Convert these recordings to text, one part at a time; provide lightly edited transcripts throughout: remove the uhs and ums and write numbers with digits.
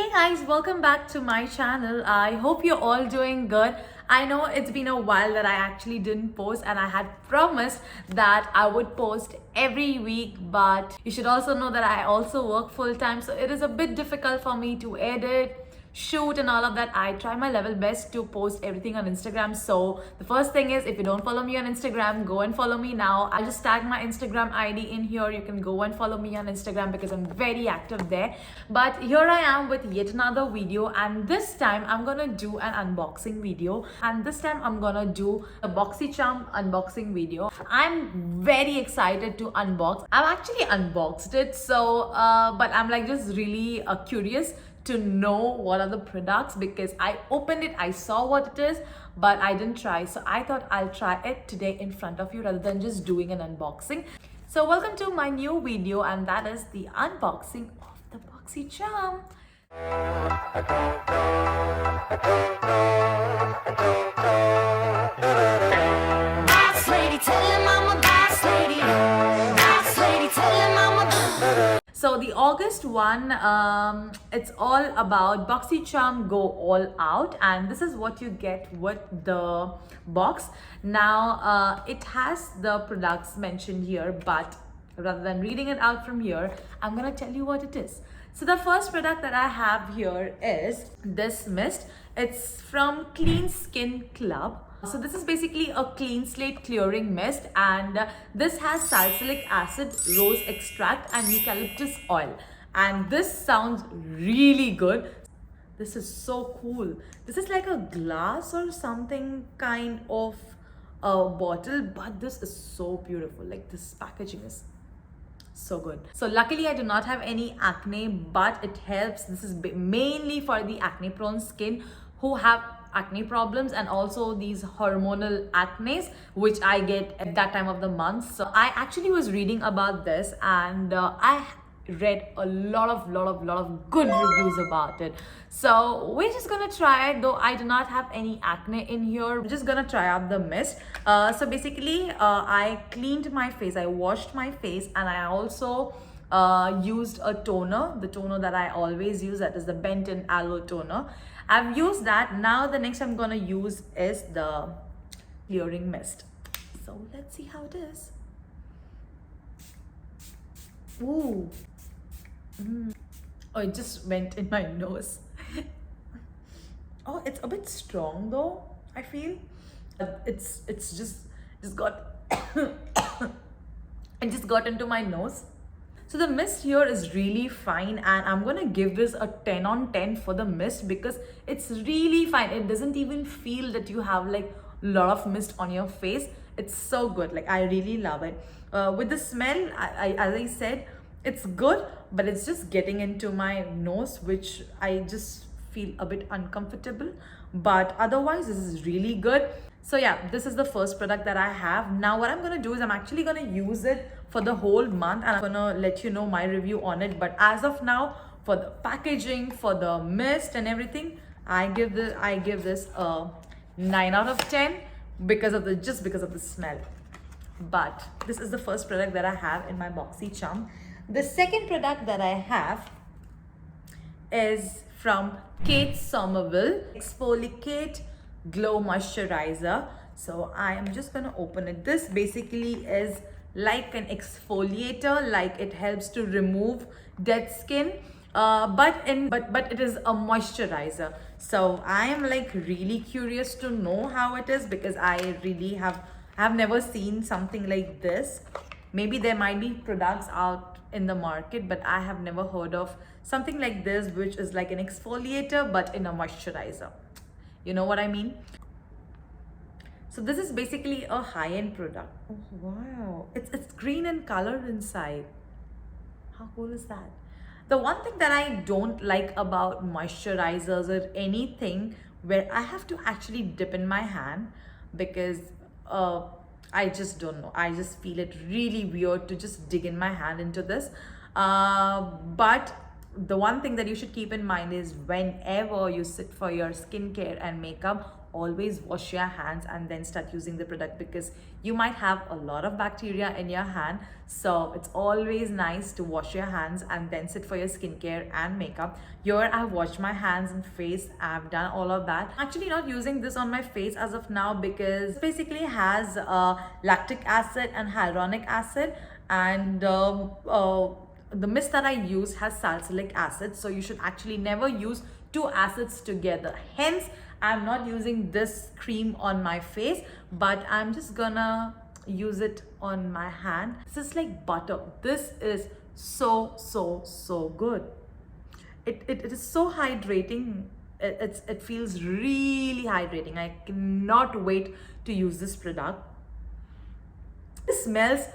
Hey guys, welcome back to my channel. I hope you're all doing good. I know it's been a while that I actually didn't post, and I had promised that I would post every week, but you should also know that I also work full time, so it is a bit difficult for me to edit, shoot and all of that. I try my level best to post everything on Instagram. So the first thing is, if you don't follow me on Instagram, go and follow me now. I'll just tag my Instagram ID in here. You can go and follow me on Instagram because I'm very active there. But here I am with yet another video, and this time I'm gonna do an unboxing video, and this time I'm gonna do a BoxyCharm unboxing video. I'm very excited to unbox. I've actually unboxed it, so but I'm like just really curious to know what are the products, because I opened it, I saw what it is, but I didn't try. So I thought I'll try it today in front of you rather than just doing an unboxing. So welcome to my new video, and that is the unboxing of the BoxyCharm. Boss lady, tell him I'm a boss lady. Boss lady, tell him I'm a. So the August one, it's all about BoxyCharm Go All Out, and this is what you get with the box. Now it has the products mentioned here, but rather than reading it out from here, I'm gonna tell you what it is. So the first product that I have here is this mist. It's from Clean Skin Club. So this is basically a clean slate clearing mist, and this has salicylic acid, rose extract and eucalyptus oil, and this sounds really good. This is so cool. This is like a glass or something kind of a bottle, but this is so beautiful. Like, this packaging is so good. So luckily I do not have any acne, but it helps. This is mainly for the acne prone skin who have acne problems, and also these hormonal acnes which I get at that time of the month. So I actually was reading about this, and I read a lot of good reviews about it. So we're just gonna try it, though I do not have any acne in here. We're just gonna try out the mist. So basically I cleaned my face, I washed my face, and I also used a toner, the toner that I always use, that is the Benton Aloe toner. I've used that. Now the next I'm gonna use is the clearing mist. So let's see how it is. Ooh. Oh, it just went in my nose. Oh, it's a bit strong though, I feel. It's just got it just got into my nose. So the mist here is really fine, and I'm gonna give this a 10 on 10 for the mist, because it's really fine. It doesn't even feel that you have like a lot of mist on your face. It's so good. Like, I really love it. With the smell, as I said, it's good, but it's just getting into my nose, which I just feel a bit uncomfortable. But otherwise, this is really good. So yeah, this is the first product that I have. Now what I'm gonna do is, I'm actually gonna use it for the whole month, and I'm gonna let you know my review on it. But as of now, for the packaging, for the mist and everything, I give this a 9 out of 10 because of the smell. But this is the first product that I have in my BoxyCharm. The second product that I have is from Kate Somerville Exfoliate Glow Moisturizer. So I am just gonna open it. This basically is like an exfoliator, like it helps to remove dead skin, but it is a moisturizer. So I am like really curious to know how it is, because I really have never seen something like this. Maybe there might be products out in the market, but I have never heard of something like this, which is like an exfoliator but in a moisturizer. You know what I mean? So this is basically a high-end product. Oh wow, it's green in color inside. How cool is that? The one thing that I don't like about moisturizers or anything where I have to actually dip in my hand, because I just don't know, I just feel it really weird to just dig in my hand into this. But the one thing that you should keep in mind is, whenever you sit for your skincare and makeup, always wash your hands and then start using the product, because you might have a lot of bacteria in your hand. So it's always nice to wash your hands and then sit for your skincare and makeup. Here I've washed my hands and face, I've done all of that. I'm actually not using this on my face as of now because it basically has lactic acid and hyaluronic acid, and the mist that I use has salicylic acid, so you should actually never use two acids together. Hence, I'm not using this cream on my face, but I'm just gonna use it on my hand. This is like butter. This is so good. It is so hydrating. It feels really hydrating. I cannot wait to use this product. It smells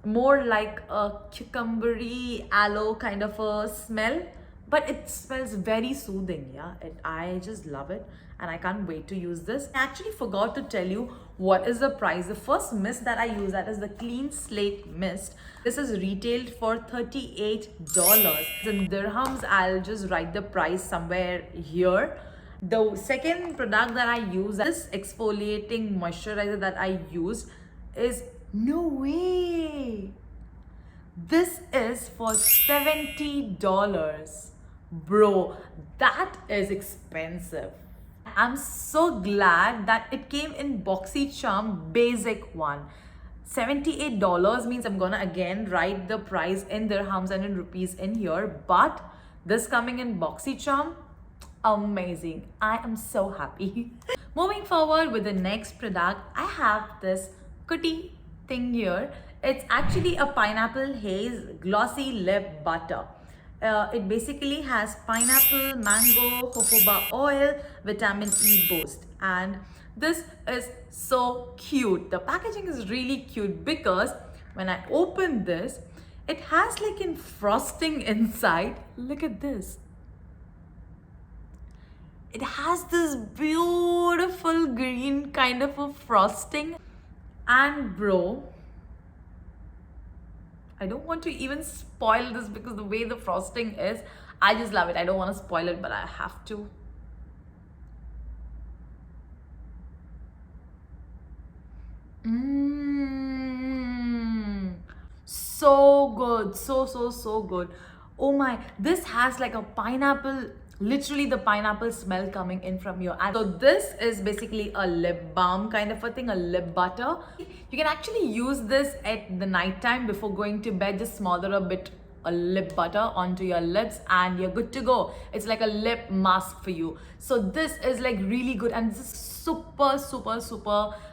more like a cucumbery aloe kind of a smell, but it smells very soothing. Yeah, I just love it and I can't wait to use this. I actually forgot to tell you what is the price. The first mist that I use, that is the Clean Slate Mist. This is retailed for $38. In dirhams, I'll just write the price somewhere here. The second product that I use, this exfoliating moisturizer that I use, is no way. This is for $70. Bro, that is expensive. I'm so glad that it came in BoxyCharm basic one. $78 means I'm gonna again write the price in dirhams and in rupees in here, but this coming in BoxyCharm, amazing. I am so happy. Moving forward with the next product, I have this cutie thing here. It's actually a pineapple haze glossy lip butter. It basically has pineapple, mango, jojoba oil, vitamin E boost, and this is so cute. The packaging is really cute because when I open this, it has like in frosting inside. Look at this. It has this beautiful green kind of a frosting. And bro, I don't want to even spoil this because the way the frosting is, I just love it. I don't want to spoil it, but I have to. So good. So good. Oh my, this has like a pineapple, literally the pineapple smell coming in from your eye. So this is basically a lip balm kind of a thing, a lip butter. You can actually use this at the night time before going to bed. Just smother a bit a lip butter onto your lips and you're good to go. It's like a lip mask for you. So this is like really good, and this is super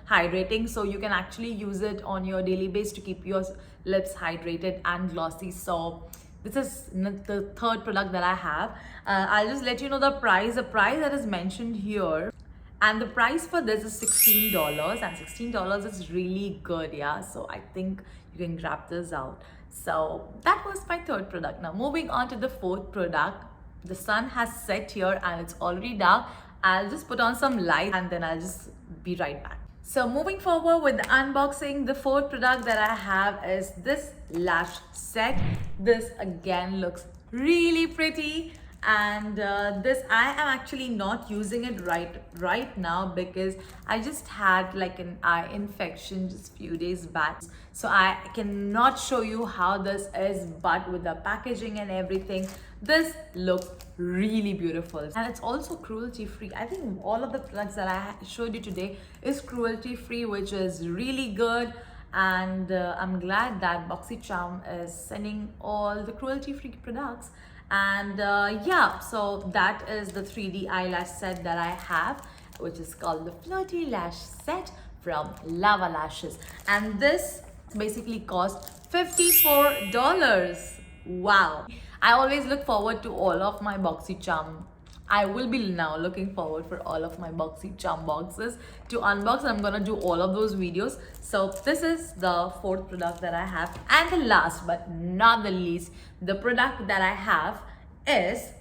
hydrating. So you can actually use it on your daily basis to keep your lips hydrated and glossy. So this is the third product that I have. I'll just let you know the price. The price that is mentioned here, and the price for this is $16, and $16 is really good. Yeah, so I think you can grab this out. So that was my third product. Now moving on to the fourth product. The sun has set here and it's already dark. I'll just put on some light and then I'll just be right back. So moving forward with the unboxing, the fourth product that I have is this lash set. This again looks really pretty, and this I am actually not using it right now because I just had like an eye infection just few days back, so I cannot show you how this is, but with the packaging and everything, this looks really beautiful, and it's also cruelty free. I think all of the products that I showed you today is cruelty free, which is really good. And I'm glad that BoxyCharm is sending all the cruelty free products. And yeah, so that is the 3D eyelash set that I have, which is called the Flirty Lash Set from Lava Lashes, and this basically cost $54. Wow. I always look forward to all of my BoxyCharm. I will be now looking forward for all of my BoxyCharm boxes to unbox. I'm gonna do all of those videos. So this is the fourth product that I have, and the last but not the least, the product that I have is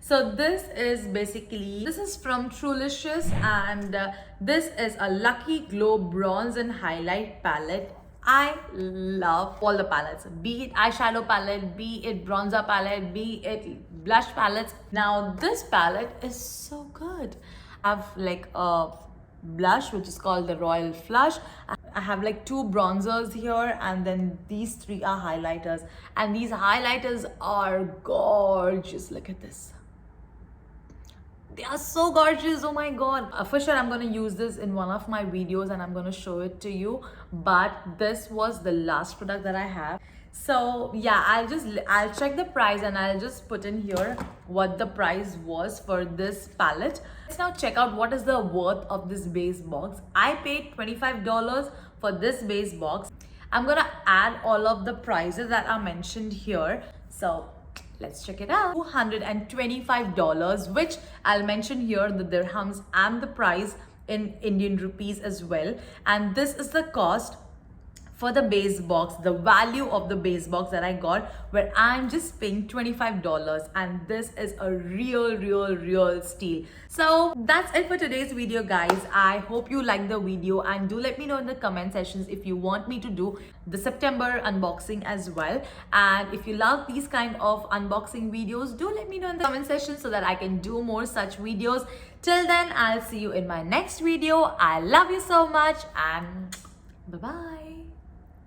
so this is basically, this is from Trulicious, and this is a Lucky Glow Bronze and Highlight Palette. I love all the palettes, be it eyeshadow palette, be it bronzer palette, be it blush palettes. Now this palette is so good. I have like a blush which is called the Royal Flush. I have like 2 bronzers here, and then these 3 are highlighters, and these highlighters are gorgeous. Look at this. They are so gorgeous. Oh my god. For sure I'm going to use this in one of my videos and I'm going to show it to you, but this was the last product that I have. So yeah, I'll check the price and I'll just put in here what the price was for this palette. Let's now check out what is the worth of this base box. I paid $25 for this base box. I'm gonna add all of the prices that are mentioned here. So let's check it out. $225, which I'll mention here the dirhams and the price in Indian rupees as well. And this is the cost for the base box, the value of the base box that I got, where I'm just paying $25, and this is a real steal. So that's it for today's video, guys. I hope you liked the video, and do let me know in the comment sections if you want me to do the September unboxing as well. And if you love these kind of unboxing videos, do let me know in the comment section so that I can do more such videos. Till then, I'll see you in my next video. I love you so much, and bye bye.